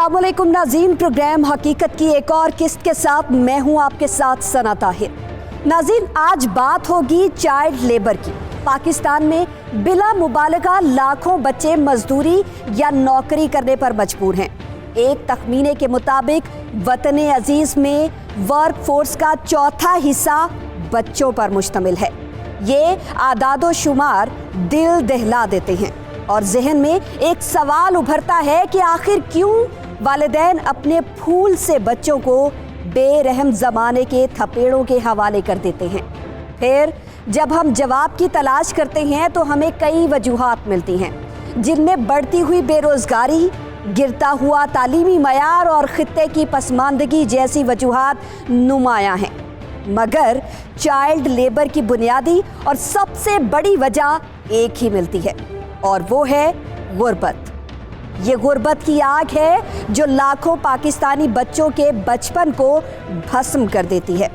अस्सलामुअलैकुम नाज़रीन, प्रोग्राम हकीकत की एक और किस्त के साथ मैं हूं आपके साथ सना ताहिर। नाज़रीन, आज बात होगी चाइल्ड लेबर की। पाकिस्तान में बिला मुबालगा लाखों बच्चे मजदूरी या नौकरी करने पर मजबूर हैं। एक तखमीने के मुताबिक वतन अजीज़ में वर्क फोर्स का चौथा हिस्सा बच्चों पर मुश्तमिल है। ये आदादो शुमार दिल दहला देते हैं और जहन में एक सवाल उभरता है कि आखिर क्यों वालिदैन अपने फूल से बच्चों को बेरहम ज़माने के थपेड़ों के हवाले कर देते हैं। फिर जब हम जवाब की तलाश करते हैं तो हमें कई वजूहात मिलती हैं, जिनमें बढ़ती हुई बेरोज़गारी, गिरता हुआ तालीमी मयार और खित्ते की पसमानदगी जैसी वजूहात नुमायां हैं। मगर चाइल्ड लेबर की बुनियादी और सबसे बड़ी वजह एक ही मिलती है और वो है गुर्बत। ये गुर्बत की आग है जो लाखों पाकिस्तानी बच्चों के बचपन को भस्म कर देती है।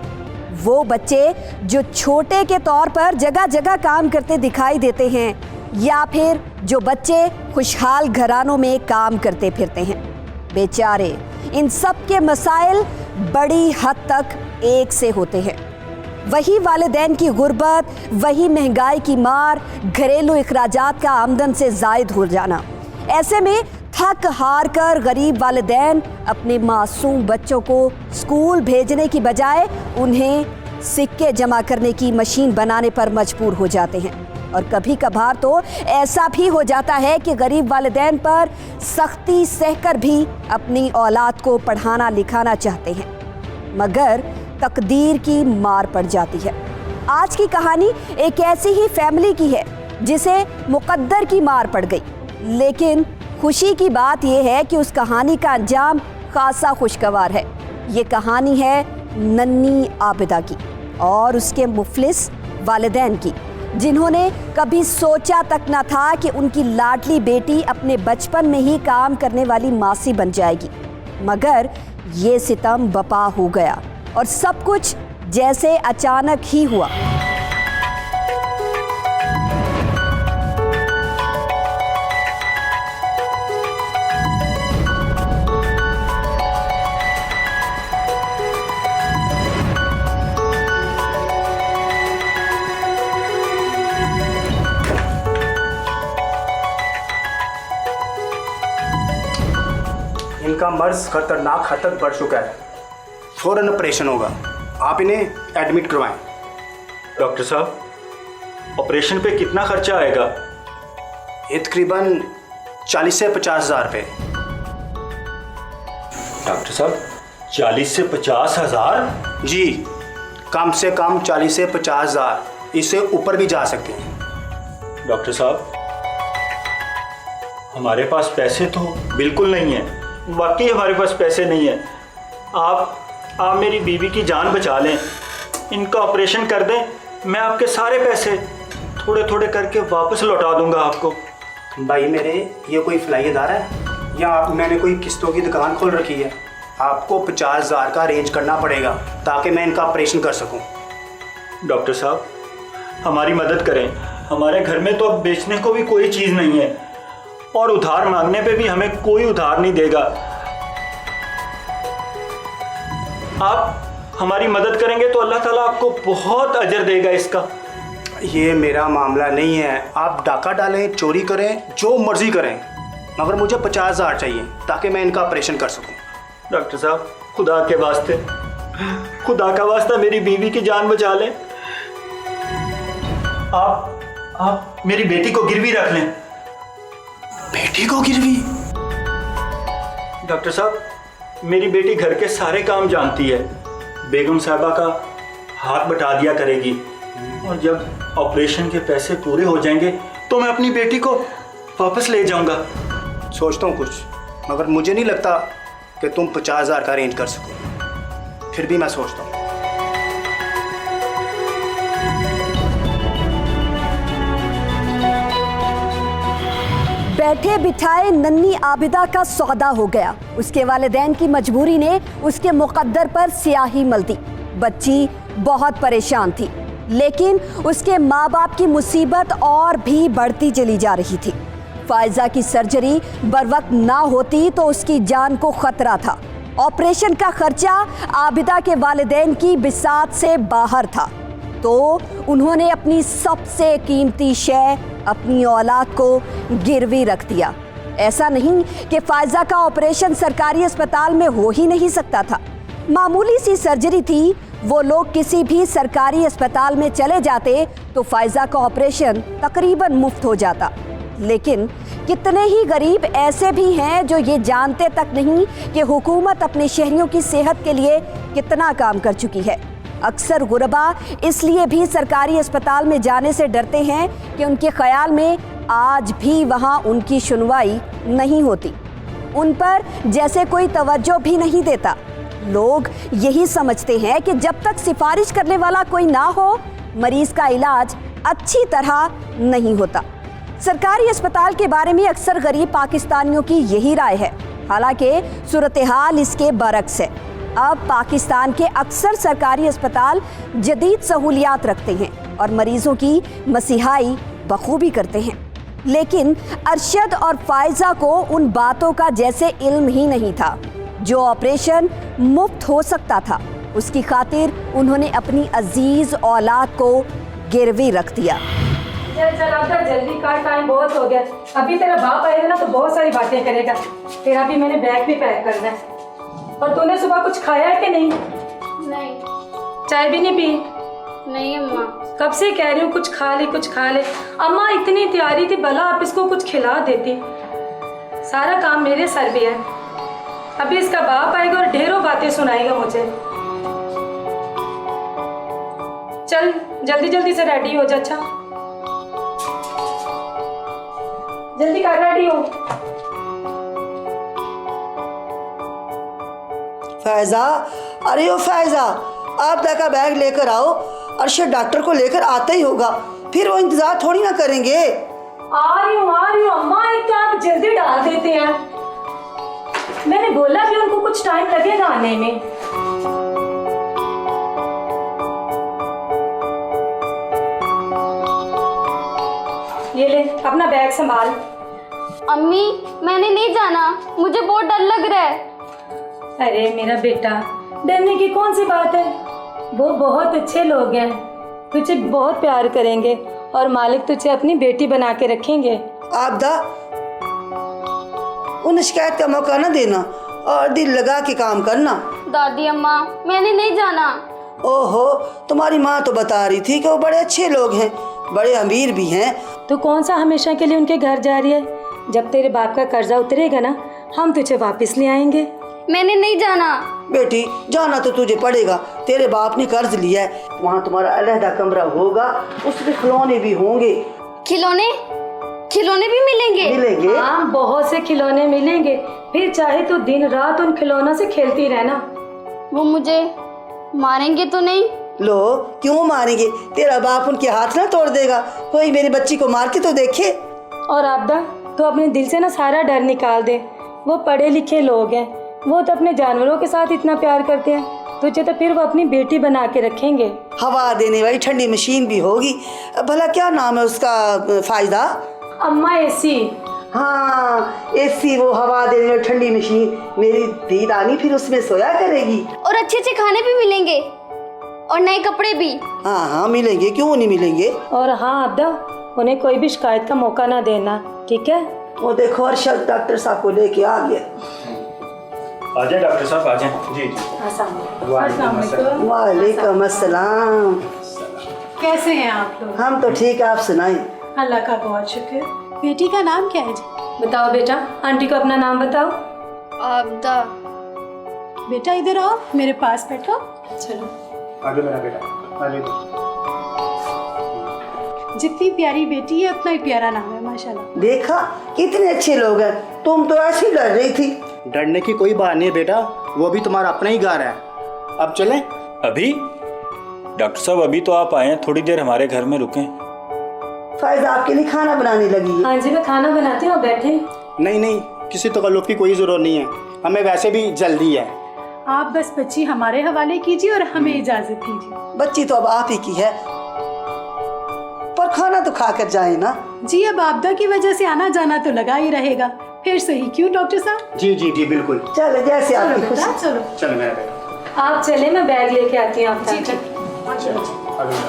वो बच्चे जो छोटे के तौर पर जगह जगह काम करते दिखाई देते हैं, या फिर जो बच्चे खुशहाल घरानों में काम करते फिरते हैं। बेचारे इन सब के मसाइल बड़ी हद तक एक से होते हैं। वही वालिदैन की गुर्बत, वही महंगाई की मार, घरेलू इखराजात का आमदन से जायद हो जाना। ऐसे में थक हार कर गरीब वालिदैन अपने मासूम बच्चों को स्कूल भेजने की बजाय उन्हें सिक्के जमा करने की मशीन बनाने पर मजबूर हो जाते हैं। और कभी कभार तो ऐसा भी हो जाता है कि गरीब वालिदैन पर सख्ती सहकर भी अपनी औलाद को पढ़ाना लिखाना चाहते हैं, मगर तकदीर की मार पड़ जाती है। आज की कहानी एक ऐसी ही फैमिली की है जिसे मुकद्दर की मार पड़ गई, लेकिन खुशी की बात यह है कि उस कहानी का अंजाम खासा खुशगवार है। ये कहानी है नन्ही आबिदा की और उसके मुफलिस वालिदैन की, जिन्होंने कभी सोचा तक न था कि उनकी लाडली बेटी अपने बचपन में ही काम करने वाली मासी बन जाएगी। मगर ये सितम बपा हो गया और सब कुछ जैसे अचानक ही हुआ। इनका मर्ज खतरनाक हद तक बढ़ चुका है, फौरन ऑपरेशन होगा। आप इन्हें एडमिट करवाएं। डॉक्टर साहब, ऑपरेशन पे कितना खर्चा आएगा? ये तकरीबन 40 से 50 हज़ार रुपये। डॉक्टर साहब, 40 से 50 हज़ार? जी, कम से कम 40 से 50 हज़ार, इससे ऊपर भी जा सकते हैं। डॉक्टर साहब, हमारे पास पैसे तो बिल्कुल नहीं है, वाकई हमारे पास पैसे नहीं है। आप मेरी बीवी की जान बचा लें, इनका ऑपरेशन कर दें, मैं आपके सारे पैसे थोड़े थोड़े करके वापस लौटा दूंगा आपको। भाई मेरे, ये कोई फलाई इदारा है या मैंने कोई किस्तों की दुकान खोल रखी है? आपको 50 हज़ार का अरेंज करना पड़ेगा ताकि मैं इनका ऑपरेशन कर सकूं। डॉक्टर साहब, हमारी मदद करें, हमारे घर में तो अब बेचने को भी कोई चीज़ नहीं है और उधार मांगने पे भी हमें कोई उधार नहीं देगा। आप हमारी मदद करेंगे तो अल्लाह ताला आपको बहुत अजर देगा इसका। ये मेरा मामला नहीं है, आप डाका डालें, चोरी करें, जो मर्जी करें, मगर मुझे 50 हज़ार चाहिए ताकि मैं इनका ऑपरेशन कर सकूं। डॉक्टर साहब, खुदा के वास्ते, खुदा का वास्ता मेरी बीवी की जान बचा लें। आप मेरी बेटी को गिरवी रख लें। बेटी को गिरवी? डॉक्टर साहब, मेरी बेटी घर के सारे काम जानती है, बेगम साहबा का हाथ बटा दिया करेगी और जब ऑपरेशन के पैसे पूरे हो जाएंगे तो मैं अपनी बेटी को वापस ले जाऊंगा। सोचता हूँ कुछ, मगर मुझे नहीं लगता कि तुम 50 हज़ार का अरेंज कर सको। फिर भी मैं सोचता हूँ। बैठे बिठाए नन्ही आबिदा का सौदा हो गया। उसके वालिदैन की मजबूरी ने उसके मुकद्दर पर स्याही मल दी। बच्ची बहुत परेशान थी, लेकिन उसके माँ बाप की मुसीबत और भी बढ़ती चली जा रही थी। फायजा की सर्जरी बर वक्त ना होती तो उसकी जान को खतरा था। ऑपरेशन का खर्चा आबिदा के वालिदैन की बिसात से बाहर था, तो उन्होंने अपनी सबसे कीमती शय, अपनी औलाद को गिरवी रख दिया। ऐसा नहीं कि फायजा का ऑपरेशन सरकारी अस्पताल में हो ही नहीं सकता था। मामूली सी सर्जरी थी, वो लोग किसी भी सरकारी अस्पताल में चले जाते तो फायजा का ऑपरेशन तकरीबन मुफ्त हो जाता। लेकिन कितने ही गरीब ऐसे भी हैं जो ये जानते तक नहीं कि हुकूमत अपने शहरियों की सेहत के लिए कितना काम कर चुकी है। अक्सर गुरबा इसलिए भी सरकारी अस्पताल में जाने से डरते हैं कि उनके ख्याल में आज भी वहाँ उनकी सुनवाई नहीं होती, उन पर जैसे कोई तवज्जो भी नहीं देता। लोग यही समझते हैं कि जब तक सिफारिश करने वाला कोई ना हो, मरीज का इलाज अच्छी तरह नहीं होता। सरकारी अस्पताल के बारे में अक्सर गरीब पाकिस्तानियों की यही राय है। हालांकि सूरत हाल इसके बरक्स है। अब पाकिस्तान के अक्सर सरकारी अस्पताल जदीद सहूलियात रखते हैं और मरीजों की मसीहाई बखूबी करते हैं। लेकिन अरशद और फायजा को उन बातों का जैसे इल्म ही नहीं था। जो ऑपरेशन मुफ्त हो सकता था, उसकी खातिर उन्होंने अपनी अजीज औलाद को गिरवी रख दिया। चल अब तक जल्दी कर, टाइम बहुत हो गया। अभी तेरा बाप आएगा ना तो बहुत सारी बातें करेगा। तेरा भी मैंने बैग भी पैक करना है। और तूने सुबह कुछ खाया है कि नहीं? नहीं। चाय भी नहीं पी? नहीं अम्मा। कब से कह रही हूँ कुछ खा ले कुछ खा ले। अम्मा इतनी तैयारी थी, भला आप इसको कुछ खिला देती। सारा काम मेरे सर पे है। अभी इसका बाप आएगा और ढेरों बातें सुनाएगा मुझे। चल जल्दी जल्दी से रेडी हो जा। अच्छा जल्दी कर, रेडी हो। फैजा, अरे ओ फैजा, आप का बैग लेकर आओ। अरशद डॉक्टर को लेकर आता ही होगा, फिर वो इंतजार थोड़ी ना करेंगे। आ रही हूँ अम्मा, एक तो आप जल्दी डाल देते हैं। मैंने बोला कि उनको कुछ टाइम लगेगा आने में। ये ले अपना बैग संभाल। अम्मी मैंने नहीं जाना, मुझे बहुत डर लग रहा है। अरे मेरा बेटा, डरने की कौन सी बात है। वो बहुत अच्छे लोग हैं, तुझे बहुत प्यार करेंगे और मालिक तुझे अपनी बेटी बना के रखेंगे। आबदा, उन्हें शिकायत का मौका न देना और दिल लगा के काम करना। दादी अम्मा मैंने नहीं जाना। ओहो, तुम्हारी माँ तो बता रही थी कि वो बड़े अच्छे लोग हैं, बड़े अमीर भी हैं। तो कौन सा हमेशा के लिए उनके घर जा रही है? जब तेरे बाप का कर्जा उतरेगा ना, हम तुझे वापस ले आएंगे। मैंने नहीं जाना। बेटी, जाना तो तुझे पड़ेगा। तेरे बाप ने कर्ज लिया है, वहाँ तुम्हारा अलहदा कमरा होगा, उसमें खिलौने भी होंगे। खिलौने भी मिलेंगे? हाँ, बहुत से खिलौने मिलेंगे। फिर चाहे तो दिन रात उन खिलौनों से खेलती रहना। वो मुझे मारेंगे तो नहीं? लो, क्यों मारेंगे? तेरा बाप उनके हाथ ना तोड़ देगा। कोई मेरी बच्ची को मार के तो देखे। और आबदा, तो अपने दिल से ना सारा डर निकाल दे। वो पढ़े लिखे लोग हैं, वो तो अपने जानवरों के साथ इतना प्यार करते हैं, तुझे तो फिर वो अपनी बेटी बना के रखेंगे। हवा देने वाली ठंडी मशीन भी होगी। भला क्या नाम है उसका? फायदा? अम्मा एसी। हाँ, एसी, वो हवा देने वाली ठंडी मशीन। मेरी धी रानी फिर उसमें सोया करेगी। और अच्छे अच्छे खाने भी मिलेंगे और नए कपड़े भी। हाँ मिलेंगे, क्यों नहीं मिलेंगे। और हाँ आबदा, उन्हें कोई भी शिकायत का मौका ना देना, ठीक है? वो देखो अरशद डॉक्टर साहब को लेके आ गया। आ जाए डॉक्टर साहब, आ जाए। जी वालेकुम अस्सलाम। कैसे हैं आप लोग? हम तो ठीक है, आप सुनाएं। अल्लाह का बहुत शुक्र। बेटी का नाम क्या है जी? बताओ बेटा, आंटी को अपना नाम बताओ। आबदा। बेटा इधर आओ, मेरे पास बैठो। चलो आगे मेरा बेटा, आगे। जितनी प्यारी बेटी है उतना ही प्यारा नाम है, माशाल्लाह। देखा, कितने अच्छे लोग हैं। तुम तो ऐसी डर रही थी। डरने की कोई बात नहीं है बेटा, वो भी तुम्हारा अपना ही घर है। अब चलें? अभी डॉक्टर साहब, अभी तो आप आए हैं, थोड़ी देर हमारे घर में रुकें। फायदा आपके लिए खाना बनाने लगी है। हाँ जी, मैं खाना बनाती हूँ, बैठे। नहीं, किसी तकल्लुफ़ की कोई ज़रूरत नहीं है, हमें वैसे भी जल्दी है। आप बस बच्ची हमारे हवाले कीजिए और हमें इजाजत दीजिए। बच्ची तो अब आप ही की है, पर अब खाना तो खा कर जाए ना। जी अब आपदा की वजह से आना जाना तो लगा ही रहेगा, फिर सही क्यों डॉक्टर साहब? जी जी जी बिल्कुल। चलो जैसे चलो आपकी बेटा खुशी। चलो। चलो मेरा बेटा। आप चले, मैं बैग लेके आती हूँ आपका। जी अभी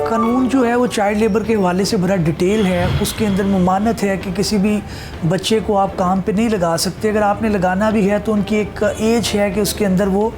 कानून जो है वो चाइल्ड लेबर के हवाले से बड़ा डिटेल है। उसके अंदर ममानत है कि किसी भी बच्चे को आप काम पे नहीं लगा सकते। अगर आपने लगाना भी है तो उनकी एक एज है कि उसके अंदर वो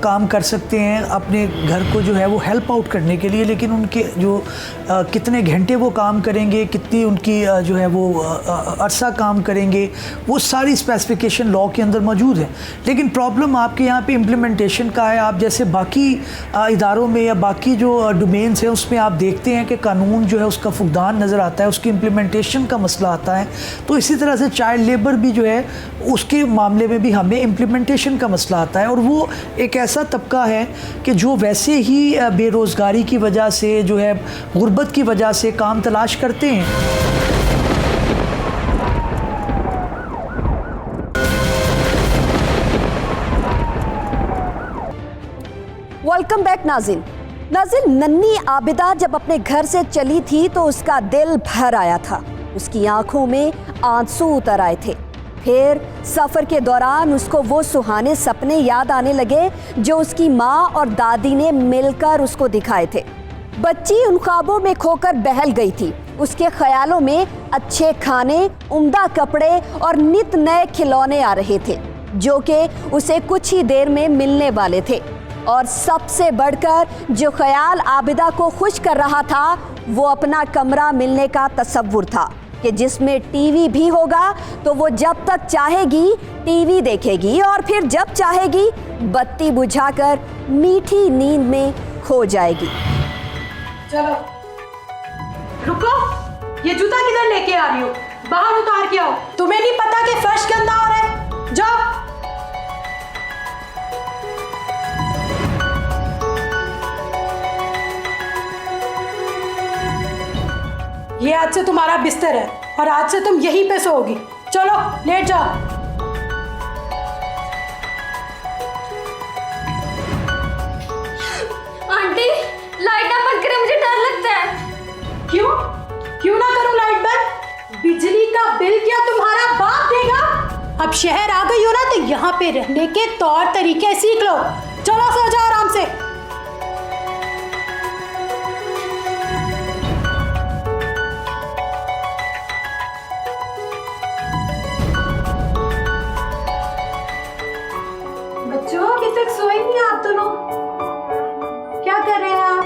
काम कर सकते हैं अपने घर को जो है वो हेल्प आउट करने के लिए। लेकिन उनके जो कितने घंटे वो काम करेंगे, कितनी उनकी जो है वो अरसा काम करेंगे, वो सारी स्पेसिफिकेशन लॉ के अंदर मौजूद है। लेकिन प्रॉब्लम आपके यहाँ पे इम्प्लीमेंटेशन का है। आप जैसे बाकी इदारों में या बाकी जो डोमेन्स हैं उसमें आप देखते हैं कि कानून जो है उसका फुकदान नज़र आता है, उसकी इम्प्लीमेंटेशन का मसला आता है। तो इसी तरह से चाइल्ड लेबर भी जो है उसके मामले में भी हमें इम्प्लीमेंटेशन का मसला आता है। और वो एक ऐसा तबका है कि जो वैसे ही बेरोज़गारी की वजह से, जो है गुर्बत की वजह से काम तलाश करते हैं। वेलकम बैक नाज़रीन। नन्ही आबिदा जब अपने घर से चली थी तो उसका दिल भर आया था, उसकी आंखों में आंसू उतर आए थे। फिर सफ़र के दौरान उसको वो सुहाने सपने याद आने लगे जो उसकी माँ और दादी ने मिलकर उसको दिखाए थे। बच्ची उन ख्वाबों में खोकर बहल गई थी। उसके ख्यालों में अच्छे खाने, उम्दा कपड़े और नित नए खिलौने आ रहे थे जो कि उसे कुछ ही देर में मिलने वाले थे। और सबसे बढ़कर जो ख्याल आबिदा को खुश कर रहा था वो अपना कमरा मिलने का तसव्वुर था कि जिसमें टीवी भी होगा तो वो जब तक चाहेगी टीवी देखेगी और फिर जब चाहेगी बत्ती बुझाकर मीठी नींद में खो जाएगी। चलो रुको, ये जूता किधर लेके आ रही हो? बाहर उतार के आओ। तुम्हें नहीं पता कि फर्श गंदा हो रहा है? जाओ। ये आज से तुम्हारा बिस्तर है और आज से तुम यहीं पे सोओगी। चलो लेट जाओ। आंटी लाइट ना बंद करें, मुझे डर लगता है। क्यों क्यों ना करूं लाइट बंद? बिजली का बिल क्या तुम्हारा बाप देगा? अब शहर आ गई हो ना तो यहाँ पे रहने के तौर तरीके सीख लो। चलो सो जाओ आराम से। बच्चों अभी तक सोए नहीं आप दोनों? क्या कर रहे हैं आप?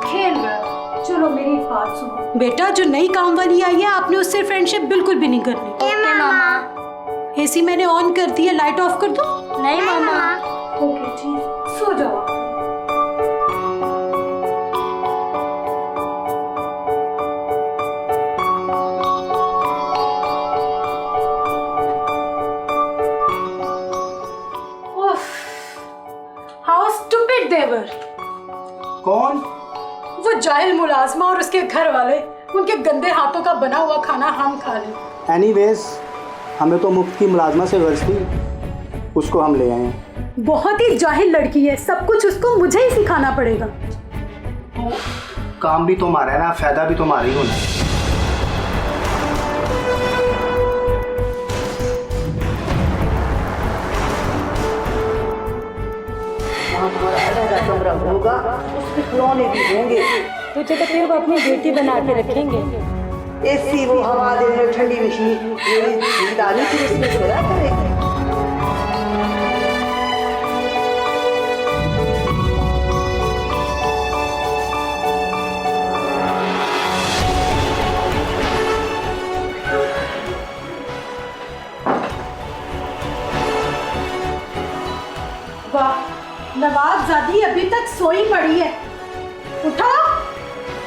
खेल रहे हो? चलो मेरी एक बात सुनो बेटा, जो नई काम वाली आई है आपने उससे फ्रेंडशिप बिल्कुल भी नहीं करनी। ओके मामा। एसी मैंने ऑन कर दी है, लाइट ऑफ कर दो? नहीं मामा। ओके ठीक, सो जाओ। हाउ स्टूपिड दे वर। कौन? वो जाहिल मुलाजमा और उसके घर वाले, उनके गंदे हाथों का बना हुआ खाना हम खा लें। एनीवेज, हमें तो मुफ्त की मुलाजमा से गर्ज थी, उसको हम ले आए हैं। बहुत ही जाहिल लड़की है, सब कुछ उसको मुझे ही सिखाना पड़ेगा। काम भी तुम्हारा है ना, फायदा भी तुम्हारा ही होना है। कमरा होगा, उसमें खिलौने भी होंगे। तुझे तो फिर वो अपनी बेटी बना के रखेंगे। एसी, वो हवा देने ठंडी मशीन, मेरी दादी फिर इसमें सोया करेगी। वाह, नवाबजादी अभी तक सोई पड़ी है। उठो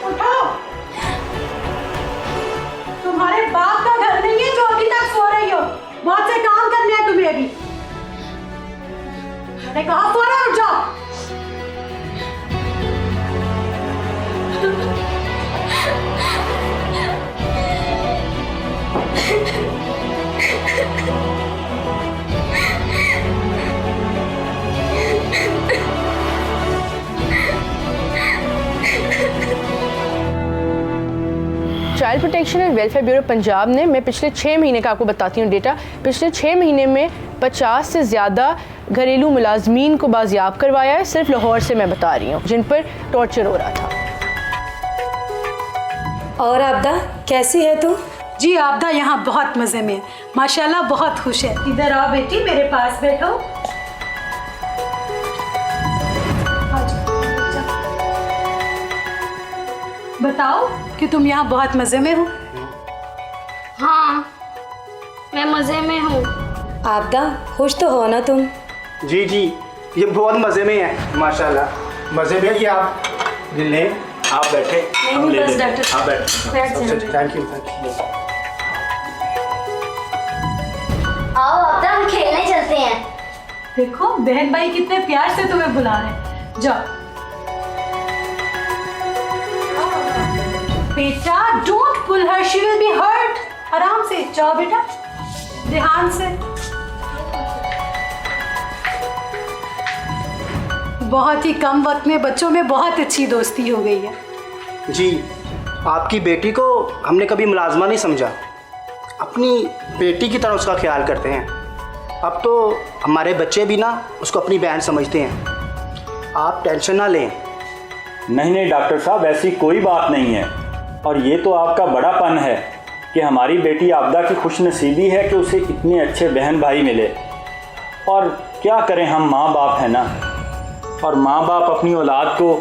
उठो, तुम्हारे बाप का घर नहीं है जो अभी तक सो रही हो। बहुत से काम करने हैं तुम्हें अभी। मैंने कहा फौरन उठ जाओ। Child protection and welfare bureau Punjab ने, मैं पिछले 6 महीने का आपको बताती हूँ डेटा, पिछले 6 महीने में 50 से ज़्यादा घरेलू मुलाजमीन को बाजियाब करवाया है, सिर्फ लाहौर से मैं बता रही हूँ, जिन पर टॉर्चर हो रहा था। और आपदा कैसी है तू? जी आपदा यहाँ बहुत मज़े में है, माशाल्लाह बहुत खुश है। इधर आओ बेटी, मेरे पास बैठो। बताओ कि तुम यहाँ बहुत मज़े में हो। हाँ, मैं मज़े में हूँ। आपदा खुश तो हो ना तुम? जी जी, ये बहुत मज़े में है माशाल्लाह, मज़े में। ये आप लें, आप बैठे, हम ले बस लेते हैं। डॉक्टर आप बैठे। बैठ जाइए। Thank you. आओ अब हम खेलने चलते हैं। देखो बहन भाई कितने प्यार से तुम्हें बुला रहे हैं। जाओ बेटा, don't pull her, she will be hurt. आराम से जाओ बेटा, ध्यान से। बहुत ही कम वक्त में बच्चों में बहुत अच्छी दोस्ती हो गई है। जी, आपकी बेटी को हमने कभी मुलाजमा नहीं समझा, अपनी बेटी की तरह उसका ख्याल करते हैं। अब तो हमारे बच्चे भी ना उसको अपनी बहन समझते हैं। आप टेंशन ना लें। नहीं डॉक्टर साहब, ऐसी कोई बात नहीं है, और ये तो आपका बड़ापन है कि हमारी बेटी आपदा की खुशनसीबी है कि उसे इतने अच्छे बहन भाई मिले। और क्या करें, हम माँ बाप हैं ना, और माँ बाप अपनी औलाद को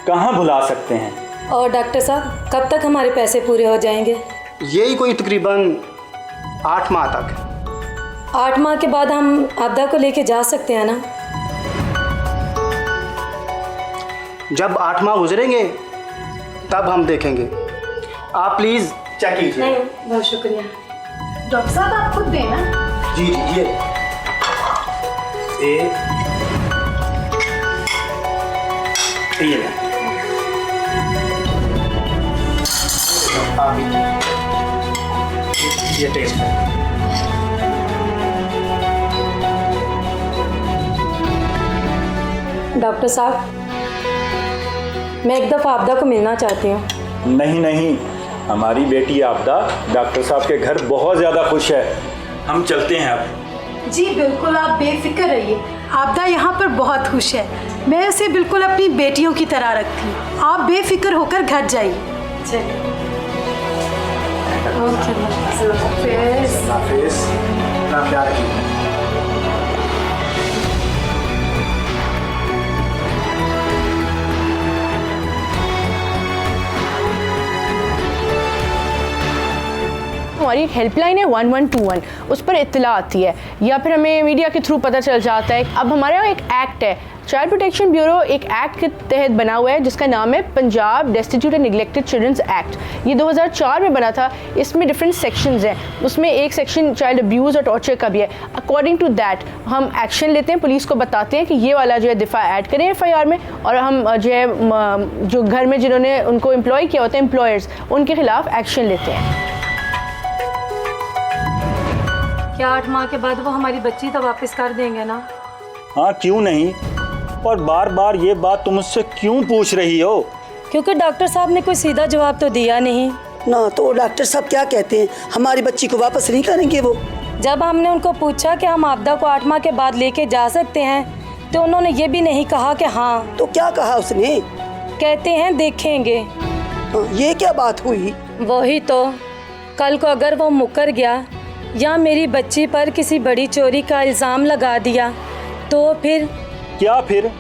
कहाँ भुला सकते हैं। और डॉक्टर साहब कब तक हमारे पैसे पूरे हो जाएंगे? यही कोई तकरीबन 8 माह तक। 8 माह के बाद हम आपदा को लेके जा सकते हैं ना? जब 8 माह गुजरेंगे तब हम देखेंगे। आप प्लीज़ चेक कीजिए। नहीं, बहुत शुक्रिया। डॉक्टर साहब आप खुद देना। जी जी, ये लें। आप ये टेस्ट है। डॉक्टर साहब, मैं एक दफ़ा आपदा को मिलना चाहती हूँ। नहीं नहीं, हमारी बेटी आपदा डॉक्टर साहब के घर बहुत ज़्यादा खुश है, हम चलते हैं अब। जी बिल्कुल, आप बेफिक्र रहिए, आपदा यहाँ पर बहुत खुश है। मैं उसे बिल्कुल अपनी बेटियों की तरह रखती हूँ। आप बेफिक्र होकर घर जाइए। चलिए। हाफिज़, अपना ख्याल रखिए। हमारी एक हेल्पलाइन है 1121, उस पर इत्तला आती है या फिर हमें मीडिया के थ्रू पता चल जाता है। अब हमारे यहाँ एक एक्ट है, चाइल्ड प्रोटेक्शन ब्यूरो एक एक्ट के तहत बना हुआ है जिसका नाम है Punjab destitute and neglected childrens act. ये 2004 में बना था। इसमें डिफरेंट सेक्शंस हैं, उसमें एक सेक्शन चाइल्ड अब्यूज़ और टॉर्चर का भी है। अकॉर्डिंग टू दैट हम एक्शन लेते हैं, पुलिस को बताते हैं कि ये वाला जो है दिफा ऐड करें FIR में, और हम जो है जो घर में जिन्होंने उनको एम्प्लॉय किया होता है एम्प्लॉयर्स, उनके खिलाफ एक्शन लेते हैं। क्या 8 माह के बाद वो हमारी बच्ची तो वापस कर देंगे ना? हाँ, क्यों नहीं, और बार बार ये बात तुम मुझसे क्यों पूछ रही हो? क्योंकि डॉक्टर साहब ने कोई सीधा जवाब तो दिया नहीं ना। तो डॉक्टर साहब क्या कहते हैं, हमारी बच्ची को वापस नहीं करेंगे वो? जब हमने उनको पूछा कि हम आपदा को 8 माह के बाद लेके जा सकते हैं, तो उन्होंने ये भी नहीं कहा कि हाँ। तो क्या कहा उसने? कहते हैं देखेंगे। ये क्या बात हुई? वही तो, कल को अगर वो मुकर गया या मेरी बच्ची पर किसी बड़ी चोरी का इल्ज़ाम लगा दिया तो फिर क्या फिर?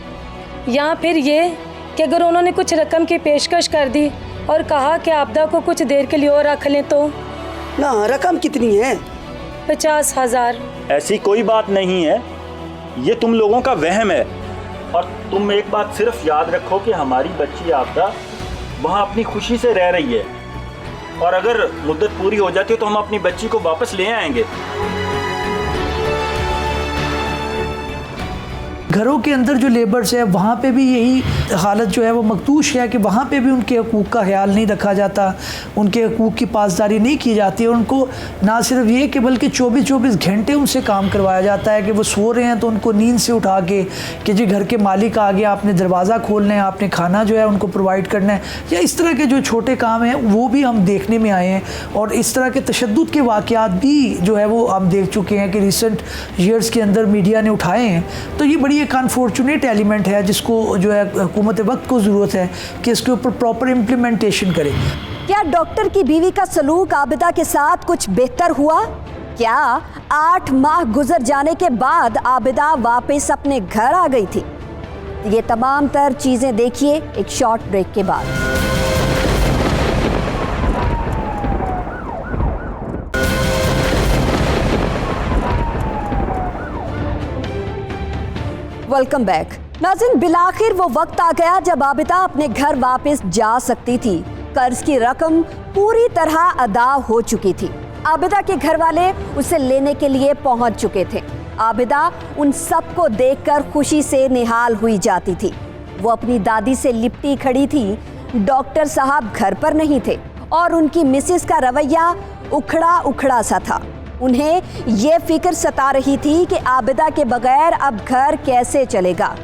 या फिर ये कि अगर उन्होंने कुछ रकम की पेशकश कर दी और कहा कि आपदा को कुछ देर के लिए और रख लें तो? ना, रकम कितनी है? 50,000। ऐसी कोई बात नहीं है, ये तुम लोगों का वहम है। और तुम एक बात सिर्फ याद रखो कि हमारी बच्ची आपदा वहाँ अपनी खुशी से रह रही है, और अगर मुद्दत पूरी हो जाती है तो हम अपनी बच्ची को वापस ले आएंगे। घरों के अंदर जो लेबर्स है वहाँ पे भी यही हालत जो है वो मखदूश है कि वहाँ पे भी उनके हकूक़ का ख्याल नहीं रखा जाता, उनके हकूक़ की पासदारी नहीं की जाती। और उनको ना सिर्फ ये कि बल्कि 24 घंटे उनसे काम करवाया जाता है कि वो सो रहे हैं तो उनको नींद से उठा के कि जी घर के मालिक आ गया, आपने दरवाज़ा खोलना है, आपने खाना जो है उनको प्रोवाइड करना है, या इस तरह के जो छोटे काम हैं वो भी हम देखने में आए हैं। और इस तरह के तशद्दुद के वाक़यात भी जो है वो हम देख चुके हैं कि रिसेंट ईयर्स के अंदर मीडिया ने उठाए हैं। तो ये बड़ी एक अनफॉर्चुनेट एलिमेंट है जिसको जो है हुकूमत वक्त को ज़रूरत है कि इसके ऊपर प्रॉपर इम्प्लीमेंटेशन करे। क्या डॉक्टर की बीवी का सलूक आबिदा के साथ कुछ बेहतर हुआ? क्या 8 माह गुजर जाने के बाद आबिदा वापस अपने घर आ गई थी? ये तमाम तर चीजें देखिए एक शॉर्ट ब्रेक के बाद। Welcome back. नाज़रीन, बिलाखिर वो वक्त आ गया जब आबिदा अपने घर वापस जा सकती थी। कर्ज की रकम पूरी तरह अदा हो चुकी थी। आबिदा के घर वाले उसे लेने के लिए पहुंच चुके थे। आबिदा उन सबको देखकर खुशी से निहाल हुई जाती थी। वो अपनी दादी से लिपटी खड़ी थी। डॉक्टर साहब घर पर नहीं थे और उनकी मिसेस का रवैया उखड़ा उखड़ा सा था। उन्हें ये फिक्र सता रही थी कि आबिदा के बगैर अब घर कैसे चलेगा।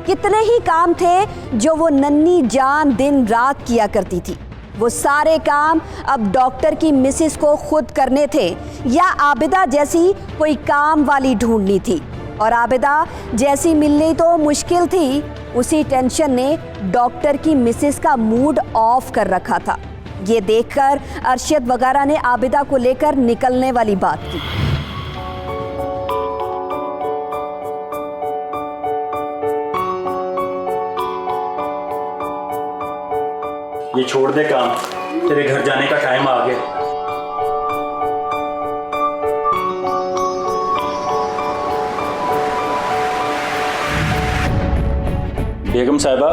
कितने ही काम थे जो वो नन्ही जान दिन रात किया करती थी। वो सारे काम अब डॉक्टर की मिसेस को खुद करने थे या आबिदा जैसी कोई काम वाली ढूंढनी थी। और आबिदा जैसी मिलनी तो मुश्किल थी। उसी टेंशन ने डॉक्टर की मिसेस का मूड ऑफ कर रखा था। ये देखकर अरशद वगैरह ने आबिदा को लेकर निकलने वाली बात की। ये छोड़ दे काम, तेरे घर जाने का टाइम आ गया। बेगम साहिबा,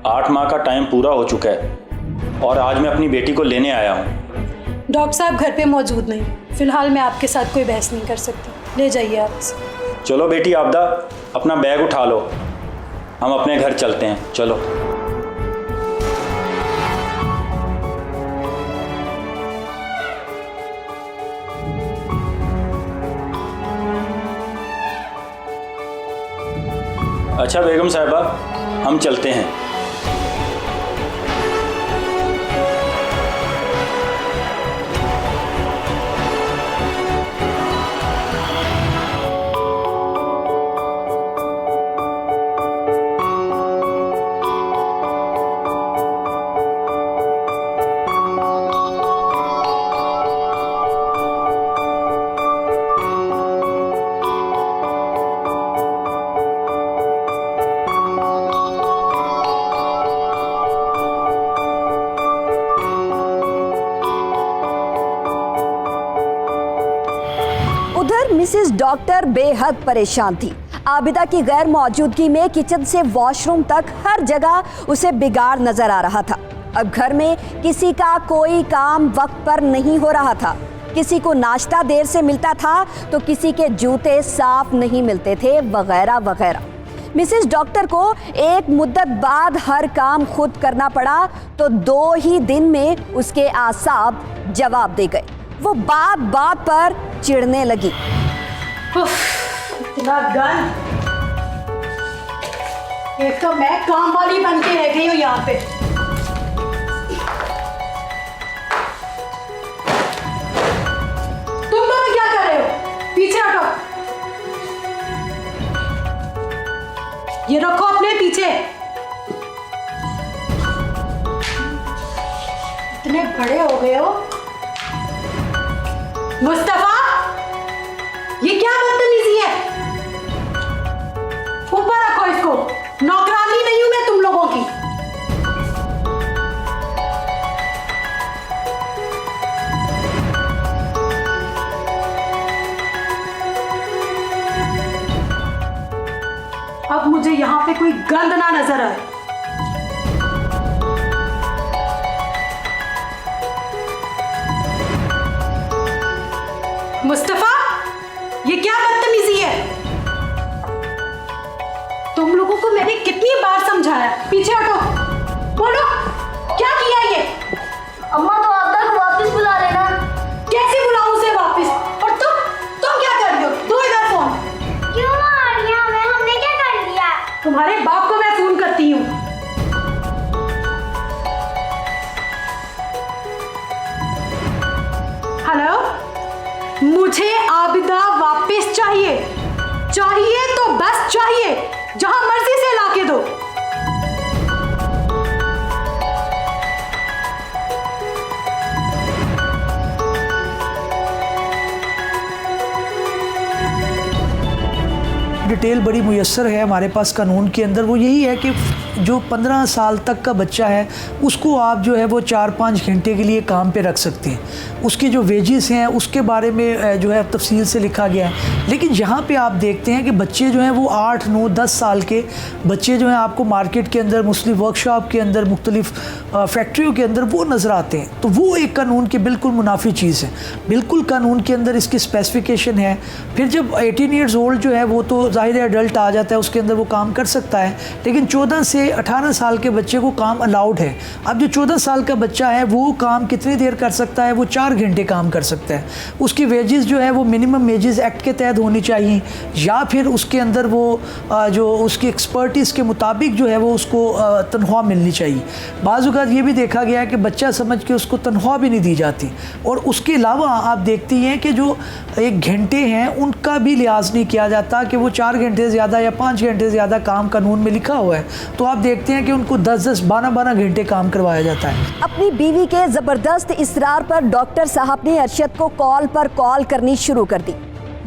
8 माह का टाइम पूरा हो चुका है और आज मैं अपनी बेटी को लेने आया हूँ। डॉक्टर साहब घर पे मौजूद नहीं। फिलहाल मैं आपके साथ कोई बहस नहीं कर सकती। ले जाइए आप इसे। चलो बेटी आबदा, अपना बैग उठा लो, हम अपने घर चलते हैं। चलो। अच्छा बेगम साहिबा, हम चलते हैं। मिसेस डॉक्टर बेहद परेशान थी। आबिदा की गैर मौजूदगी में किचन से वॉशरूम तक हर जगह उसे बिगाड़ नजर आ रहा था। अब घर में किसी का कोई काम वक्त पर नहीं हो रहा था। किसी को नाश्ता देर से मिलता था तो किसी के जूते साफ नहीं मिलते थे, वगैरह वगैरह। मिसेस डॉक्टर को एक मुद्दत बाद हर काम खुद करना पड़ा तो 2 ही दिन में उसके आसाब जवाब दे गए। वो बात बात पर चिढ़ने लगी। इतना गंद। एक तो मैं काम वाली बन के रह गई हूँ यहाँ पे। तुम दोनों क्या कर रहे हो? पीछे हटो। ये रखो अपने पीछे। इतने बड़े हो गए हो। मुस्तफा, ये क्या बदतमीजी है? ऊपर रखो इसको। नौकरानी नहीं हूं मैं तुम लोगों की। अब मुझे यहां पे कोई गंद ना नजर आए। मुस्तफा, ये क्या बदतमीजी है? तुम लोगों को मैंने कितनी कितनी बार समझाया, पीछे हटो। बोलो क्या किया ये? अम्मा तो आप तक वापस बुला लेना। कैसे बुलाऊं उसे वापस? और तुम क्या कर रही हो? दो इधर फोन। क्यों मारिया हमें? हमने क्या कर दिया? तुम्हारे बाप को मैं फोन करती हूँ। हेलो, मुझे आबिदा वापस चाहिए। चाहिए तो बस चाहिए, जहां मर्जी से लाके दो। डिटेल बड़ी मुयस्सर है हमारे पास कानून के अंदर। वो यही है कि जो 15 साल तक का बच्चा है उसको आप जो है वो 4-5 घंटे के लिए काम पे रख सकते हैं। उसकी जो वेजेस हैं उसके बारे में जो है तफसील से लिखा गया है। लेकिन यहाँ पे आप देखते हैं कि बच्चे जो हैं वो 8, 9, 10 साल के बच्चे जो हैं आपको मार्केट के अंदर, मुख्तलिफ वर्कशॉप के अंदर, मुख्तलिफ फैक्ट्रियों के अंदर वो नज़र आते हैं। तो वो एक कानून की बिल्कुल मुनाफी चीज़ है। बिल्कुल कानून के अंदर इसकी स्पेसिफिकेशन है। फिर जब 18 ईयर्स ओल्ड जो है वो तो ज़ाहिर है अडल्ट आ जाता है, उसके अंदर वो काम कर सकता है। लेकिन 14 से 18 साल के बच्चे को काम अलाउड है। अब जो 14 साल का बच्चा है वो काम कितनी देर कर सकता है? वो 4 घंटे काम कर सकता है। उसकी वेजेस जो है वो मिनिमम वेजेस एक्ट के तहत होनी चाहिए, या फिर उसके अंदर वो जो उसकी एक्सपर्टीज़ के मुताबिक जो है वो उसको तनख्वाह मिलनी चाहिए। बाज़ औक़ात ये भी देखा गया है कि बच्चा समझ के उसको तनख्वाह भी नहीं दी जाती। और उसके अलावा आप देखती हैं कि जो 1 घंटे हैं उनका भी लिहाज नहीं किया जाता कि वो 4 घंटे ज़्यादा या 5 घंटे ज़्यादा काम कानून में लिखा हुआ है, तो आप देखते हैं कि उनको 10-10, 12-12 घंटे काम करवाया जाता है। अपनी बीवी के जबरदस्त इसरार पर डॉक्टर साहब ने अरशद को कॉल पर कॉल करनी शुरू कर दी।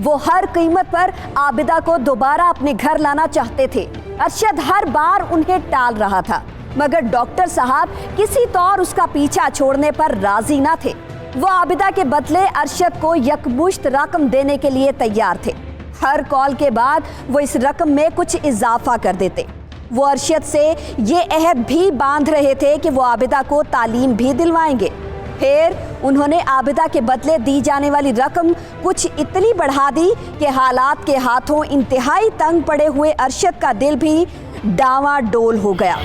वो हर कीमत पर आबिदा को दोबारा अपने घर लाना चाहते थे। अरशद हर बार उन्हें टाल रहा था, मगर डॉक्टर साहब किसी तौर उसका पीछा छोड़ने पर राजी ना थे। वो आबिदा के बदले अरशद को यकमुश्त रकम देने के लिए तैयार थे। हर कॉल के बाद वो इस रकम में कुछ इजाफा कर देते। वो अरशद से ये अहद भी बांध रहे थे कि वो आबिदा को तालीम भी दिलवाएंगे। फिर उन्होंने आबिदा के बदले दी जाने वाली रकम कुछ इतनी बढ़ा दी कि हालात के हाथों इंतहाई तंग पड़े हुए अरशद का दिल भी डावाडोल हो गया।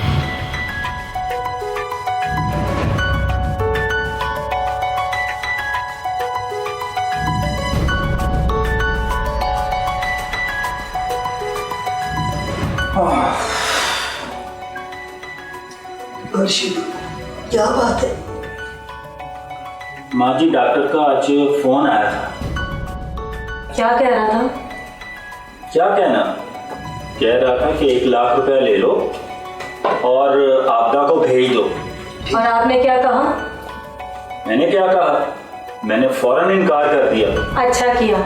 अर्शिद, क्या बात है? माँ जी, डॉक्टर का आज फ़ोन आया था। क्या कह रहा था? क्या कहना? कह रहा था कि 1 लाख रुपए ले लो और आपदा को भेज दो। और आपने क्या कहा? मैंने क्या कहा? मैंने फौरन इनकार कर दिया। अच्छा किया।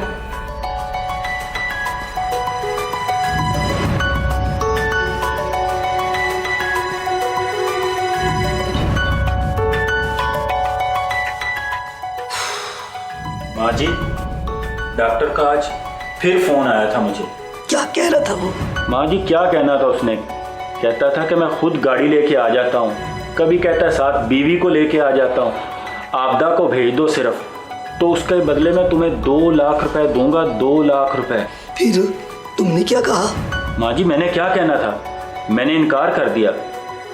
माँ जी, डॉक्टर का आज फिर फ़ोन आया था मुझे। क्या कह रहा था वो? माँ जी, क्या कहना था उसने? कहता था कि मैं खुद गाड़ी लेके आ जाता हूँ, कभी कहता है साथ बीवी को लेके आ जाता हूँ, आपदा को भेज दो सिर्फ, तो उसके बदले में तुम्हें 2 लाख रुपए दूंगा। 2 लाख रुपए। फिर तुमने क्या कहा? माँ जी, मैंने क्या कहना था? मैंने इनकार कर दिया।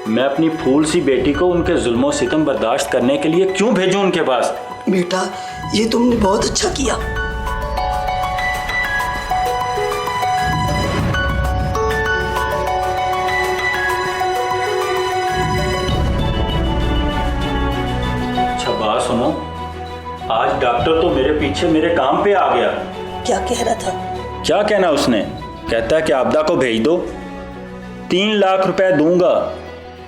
मैं अपनी फूल सी बेटी को उनके जुल्मों सितम बर्दाश्त करने के लिए क्यों भेजूं उनके पास? बेटा, ये तुमने बहुत अच्छा किया। अच्छा बात सुनो, आज डॉक्टर तो मेरे पीछे मेरे काम पे आ गया। क्या कह रहा था? क्या कहना उसने? कहता है कि आपदा को भेज दो, 3 लाख रुपए दूंगा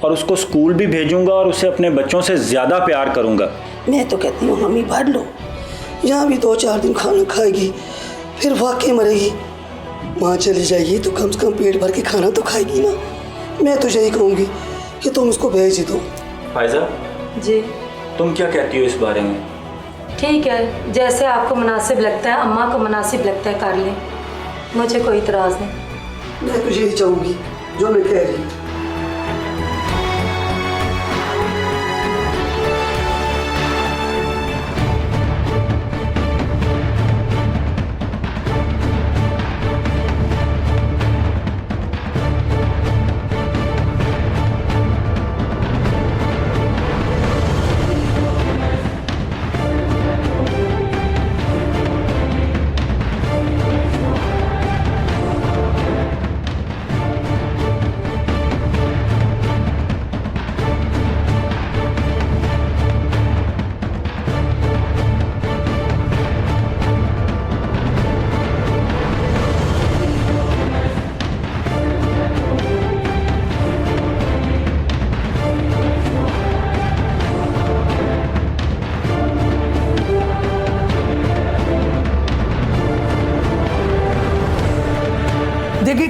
और उसको स्कूल भी भेजूंगा और उसे अपने बच्चों से ज़्यादा प्यार करूंगा। मैं तो कहती हूँ हम ही भर लो, यहाँ भी 2-4 दिन खाना खाएगी, फिर वाकई मरेगी। वहाँ चली जाएगी तो कम से कम पेट भर के खाना तो खाएगी ना। मैं तो यही कहूँगी कि तुम उसको भेज दो। फायजा जी, तुम क्या कहती हो इस बारे में? ठीक है, जैसे आपको मुनासिब लगता है, अम्मा को मुनासिब लगता है, कर लें, मुझे कोई इतराज़ नहीं। मैं तो यही चाहूँगी जो मैं कह रही हूँ।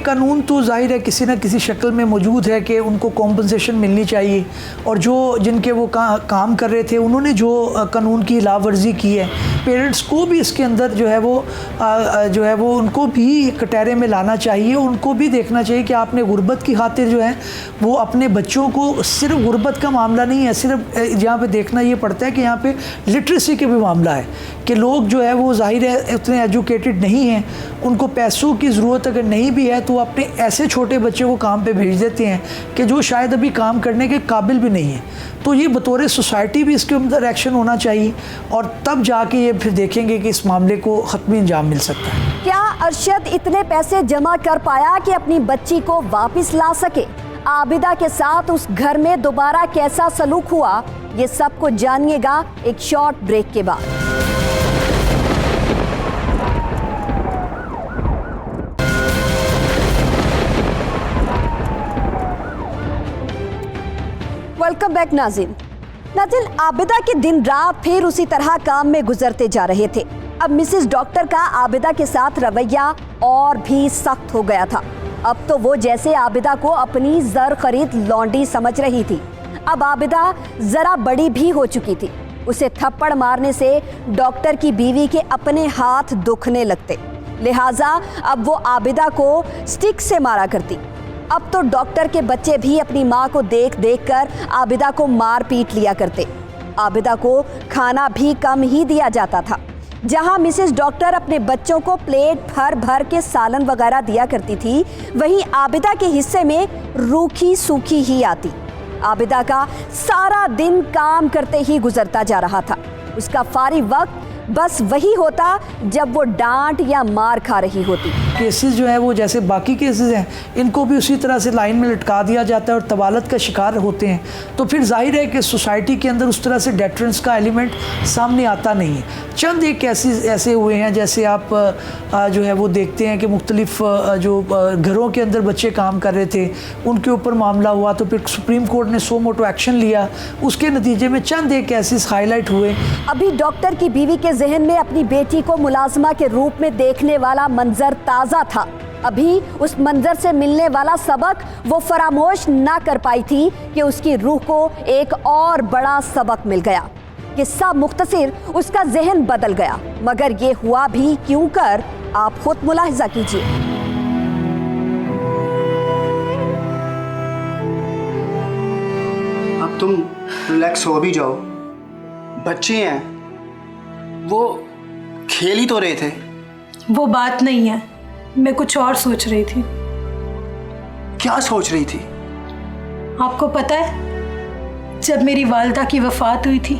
कानून तो जाहिर है किसी न किसी शक्ल में मौजूद है कि उनको कॉम्पनसेशन मिलनी चाहिए, और जो जिनके वो काम कर रहे थे उन्होंने जो कानून की लावर्जी की है, पेरेंट्स को भी इसके अंदर जो है वो उनको भी कटहरे में लाना चाहिए। उनको भी देखना चाहिए कि आपने गुर्बत की खातिर जो है वो अपने बच्चों को, सिर्फ गुर्बत का मामला नहीं है, सिर्फ यहाँ पे देखना ये पड़ता है कि यहाँ पे लिटरेसी के भी मामला है कि लोग जो है वो जाहिर है उतने एजुकेटेड नहीं हैं, उनको पैसों की ज़रूरत अगर नहीं भी है तो अपने ऐसे छोटे बच्चे को काम पे भेज देते हैं कि जो शायद अभी काम करने के काबिल भी नहीं है। तो ये बतौर सोसाइटी भी इसके अंदर एक्शन होना चाहिए, और तब जाके ये फिर देखेंगे कि इस मामले को ख़त्मी अंजाम मिल सकता है। क्या अरशद इतने पैसे जमा कर पाया कि अपनी बच्ची को वापस ला सके? आबिदा के साथ उस घर में दोबारा कैसा सलूक हुआ, ये सब कुछ जानिएगा एक शॉर्ट ब्रेक के बाद। वेलकम बैक नाज़रीन। आबिदा के दिन रात फिर उसी तरह काम में गुजरते जा रहे थे। अब मिसेस डॉक्टर का आबिदा के साथ रवैया और भी सख्त हो गया था। अब तो वो जैसे आबिदा को अपनी जर खरीद लौंडी समझ रही थी। अब आबिदा जरा बड़ी भी हो चुकी थी। उसे थप्पड़ मारने से डॉक्टर की बीवी के अपने हाथ दुखने लगते, लिहाजा अब वो आबिदा को स्टिक से मारा करती। अब तो डॉक्टर के बच्चे भी अपनी माँ को देख देख कर आबिदा को मार पीट लिया करते। आबिदा को खाना भी कम ही दिया जाता था। जहां मिसेस डॉक्टर अपने बच्चों को प्लेट भर भर के सालन वगैरह दिया करती थी, वहीं आबिदा के हिस्से में रूखी सूखी ही आती। आबिदा का सारा दिन काम करते ही गुजरता जा रहा था। उसका फारिग वक्त बस वही होता जब वो डांट या मार खा रही होती। केसेस जो है वो जैसे बाकी केसेस हैं, इनको भी उसी तरह से लाइन में लटका दिया जाता है और तबालत का शिकार होते हैं, तो फिर जाहिर है कि सोसाइटी के अंदर उस तरह से डेटरेंस का एलिमेंट सामने आता नहीं है। चंद एक केसेस ऐसे हुए हैं, जैसे आप जो है वो देखते हैं कि मुख्तलिफ जो घरों के अंदर बच्चे काम कर रहे थे उनके ऊपर मामला हुआ, तो फिर सुप्रीम कोर्ट ने सो मोटो एक्शन लिया। उसके नतीजे में चंद एक केसेस हाईलाइट हुए। अभी डॉक्टर की बीवी के जहन में अपनी बेटी को मुलाजमा के रूप में देखने वाला मंजर ताज़ा था। अभी उस मंजर से मिलने वाला सबक वो फरामोश ना कर पाई थी कि उसकी रूह को एक और बड़ा सबक मिल गया। किस्सा मुख्तसर, उसका जहन बदल गया, मगर ये हुआ भी क्यों कर आप खुद मुलाहिजा कीजिए। अब तुम रिलैक्स हो भी जाओ, बच्चे हैं, वो खेल ही तो रहे थे। वो बात नहीं है, मैं कुछ और सोच रही थी। क्या सोच रही थी? आपको पता है, जब मेरी वालिदा की वफ़ात हुई थी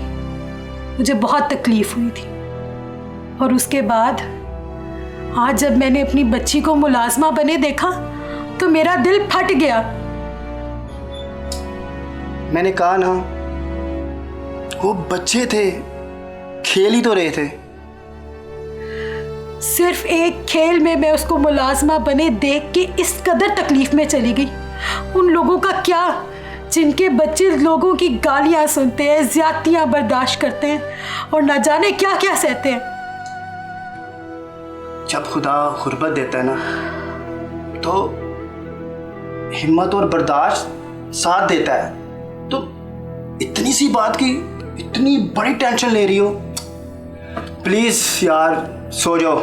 मुझे बहुत तकलीफ हुई थी, और उसके बाद आज जब मैंने अपनी बच्ची को मुलाजमा बने देखा तो मेरा दिल फट गया। मैंने कहा ना, वो बच्चे थे, खेल ही तो रहे थे। सिर्फ एक खेल में मैं उसको मुलाजमा बने देख के इस कदर तकलीफ में चली गई। उन लोगों का क्या जिनके बच्चे लोगों की गालियां सुनते हैं, ज्यादतियां बर्दाश्त करते हैं और न जाने क्या क्या सहते हैं। जब खुदा गुर्बत देता है ना, तो हिम्मत और बर्दाश्त साथ देता है। तो इतनी सी बात की इतनी बड़ी टेंशन ले रही हो? प्लीज यार सो जाओ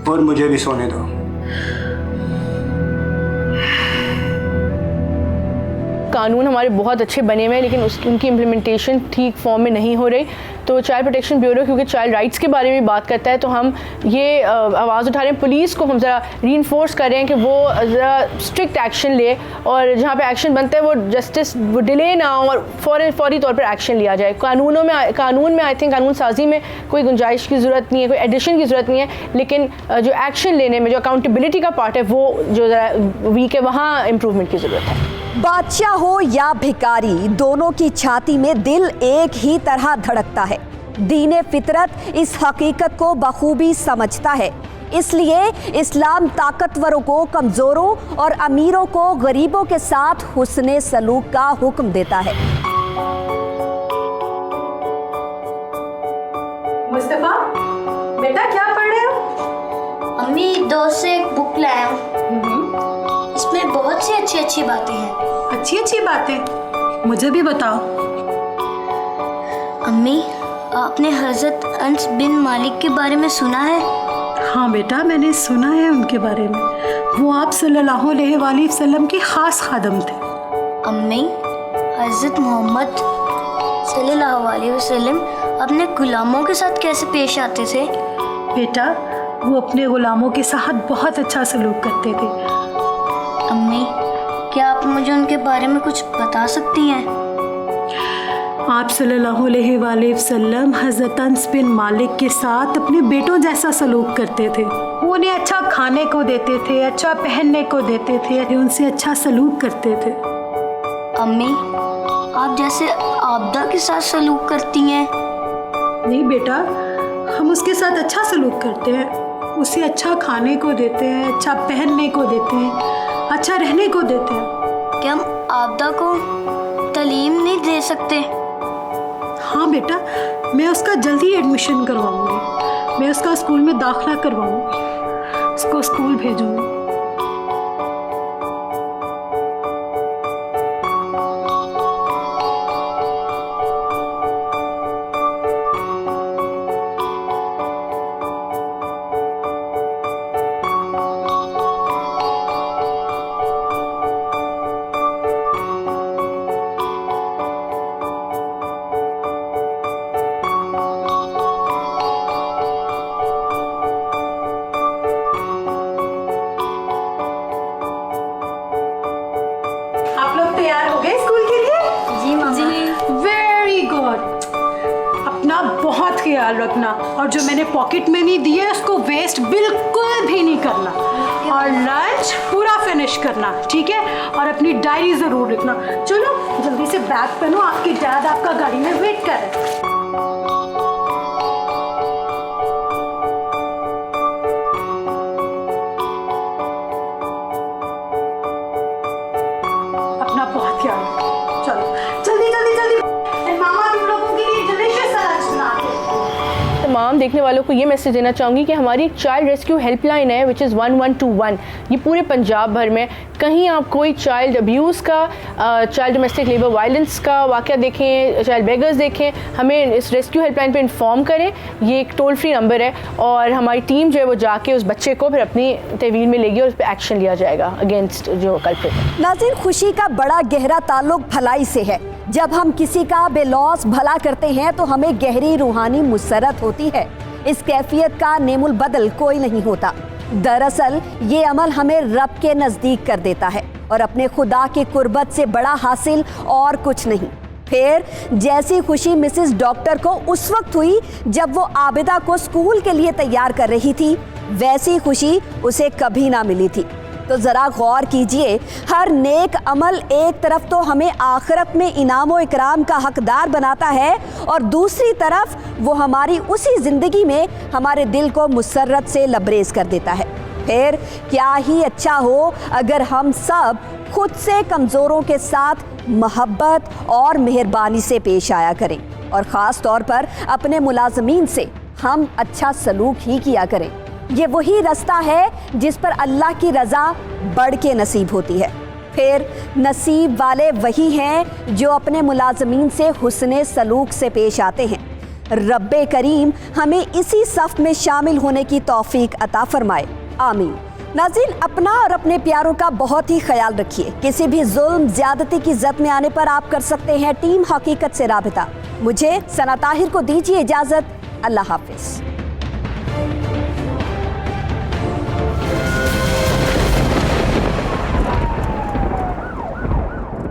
और मुझे भी सोने दो। कानून हमारे बहुत अच्छे बने हुए हैं, लेकिन उनकी इम्प्लीमेंटेशन ठीक फॉर्म में नहीं हो रही। तो चाइल्ड प्रोटेक्शन ब्यूरो क्योंकि चाइल्ड राइट्स के बारे में बात करता है, तो हम ये आवाज़ उठा रहे हैं, पुलिस को हम ज़रा रीइंफोर्स कर रहे हैं कि वो ज़रा स्ट्रिक्ट एक्शन ले, और जहाँ पे एक्शन बनता है वो जस्टिस वो डिले ना हो और फौरी तौर पर एक्शन लिया जाए। कानून में आई थिंक कानून साजी में कोई गुंजाइश की ज़रूरत नहीं है, कोई एडिशन की ज़रूरत नहीं है, लेकिन जो एक्शन लेने में जो अकाउंटेबिलिटी का पार्ट है वो जो ज़रा वीक है, वहाँ इम्प्रूवमेंट की ज़रूरत है। बादशाह हो या भिखारी, दोनों की छाती में दिल एक ही तरह धड़कता है। दीने फितरत इस हकीकत को बखूबी समझता है, इसलिए इस्लाम ताकतवरों को कमज़ोरों और अमीरों को गरीबों के साथ हुस्ने सलूक का हुक्म देता है। मुस्तफा बेटा, क्या पढ़ रहे हो? अम्मी दोस्त से एक बुक लाया हूँ। इसमें बहुत सी अच्छी अच्छी बातें हैं। अच्छी अच्छी बातें मुझे भी बताओ। अम्मी, आपने हज़रत अनस बिन मालिक के बारे में सुना है? हाँ बेटा, मैंने सुना है उनके बारे में। वो आप सल्लल्लाहु अलैहि वसल्लम के ख़ास खादम थे। अम्मी, हज़रत मोहम्मद सल्लल्लाहु अलैहि वसल्लम अपने गुलामों के साथ कैसे पेश आते थे? बेटा, वो अपने गुलामों के साथ बहुत अच्छा सलूक करते थे। अम्मी, क्या आप मुझे उनके बारे में कुछ बता सकती हैं? आप सल्लल्लाहु अलैहि वसल्लम हज़रत अनस बिन मालिक के साथ अपने बेटों जैसा सलूक करते थे। वो उन्हें अच्छा खाने को देते थे, अच्छा पहनने को देते थे, उनसे अच्छा सलूक करते थे। अम्मी, आप जैसे आबदा के साथ सलूक करती हैं। नहीं बेटा, हम उसके साथ अच्छा सलूक करते हैं। उसे अच्छा खाने को देते हैं, अच्छा पहनने को देते हैं, अच्छा रहने को देते हैं। क्या हम आबदा को तालीम नहीं दे सकते? हाँ बेटा, मैं उसका जल्दी एडमिशन करवाऊंगी। मैं उसका स्कूल में दाखिला करवाऊंगी, उसको स्कूल भेजूंगी। तैयार हो गए स्कूल के लिए? जी मामा। Very good. अपना बहुत ख्याल रखना, और जो मैंने पॉकेट मनी दी है उसको वेस्ट बिल्कुल भी नहीं करना, और लंच पूरा फिनिश करना, ठीक है? और अपनी डायरी ज़रूर लिखना। चलो जल्दी से बैग पहनो, आपके डैड आपका गाड़ी में वेट कर रहे हैं। बहुत ख्याल रखो। चलो जल्दी जल्दी जल्दी। मामा तुम लोगों के लिए डिलीशियस लंच बनाते हैं। तमाम देखने वालों को ये मैसेज देना चाहूँगी कि हमारी एक चाइल्ड रेस्क्यू हेल्पलाइन है विच इज़ 1121। ये पूरे पंजाब भर में कहीं आप कोई चाइल्ड अब्यूज़ का, चाइल्ड डोमेस्टिक लेबर वायलेंस का वाक़या देखें, चाइल्ड बेगर्स देखें, हमें इस रेस्क्यू हेल्पलाइन पे इन्फॉर्म करें। ये एक टोल फ्री नंबर है और हमारी टीम जो है वो जाके उस बच्चे को फिर अपनी तहवील में लेगी और उस पर एक्शन लिया जाएगा अगेंस्ट जो कल्प्रिट है। नाज़रीन, खुशी का बड़ा गहरा ताल्लुक भलाई से है। जब हम किसी का बेलौस भला करते हैं तो हमें गहरी रूहानी मुसरत होती है। इस कैफियत का नेमुल बदल कोई नहीं होता। दरअसल ये अमल हमें रब के नज़दीक कर देता है और अपने खुदा के कुर्बत से बड़ा हासिल और कुछ नहीं। फिर जैसी खुशी मिसेस डॉक्टर को उस वक्त हुई जब वो आबिदा को स्कूल के लिए तैयार कर रही थी, वैसी खुशी उसे कभी ना मिली थी। तो ज़रा गौर कीजिए, हर नेक अमल एक तरफ तो हमें आखिरत में इनाम व इकराम का हकदार बनाता है और दूसरी तरफ वो हमारी उसी ज़िंदगी में हमारे दिल को मुसर्रत से लबरेज कर देता है। फिर क्या ही अच्छा हो अगर हम सब खुद से कमज़ोरों के साथ मोहब्बत और मेहरबानी से पेश आया करें और ख़ास तौर पर अपने मुलाजमीन से हम अच्छा सलूक ही किया करें। ये वही रास्ता है जिस पर अल्लाह की रज़ा बढ़ के नसीब होती है। फिर नसीब वाले वही हैं जो अपने मुलाजमीन से हुस्ने सलूक से पेश आते हैं। रब्बे करीम हमें इसी सफ़ में शामिल होने की तौफीक अता फरमाए, आमीन। नाज़रीन, अपना और अपने प्यारों का बहुत ही ख्याल रखिए। किसी भी जुल्म ज़्यादती की ज़द में आने पर आप कर सकते हैं टीम हकीकत से राबिता। मुझे सना ताहिर को दीजिए इजाज़त। अल्लाह हाफिज़।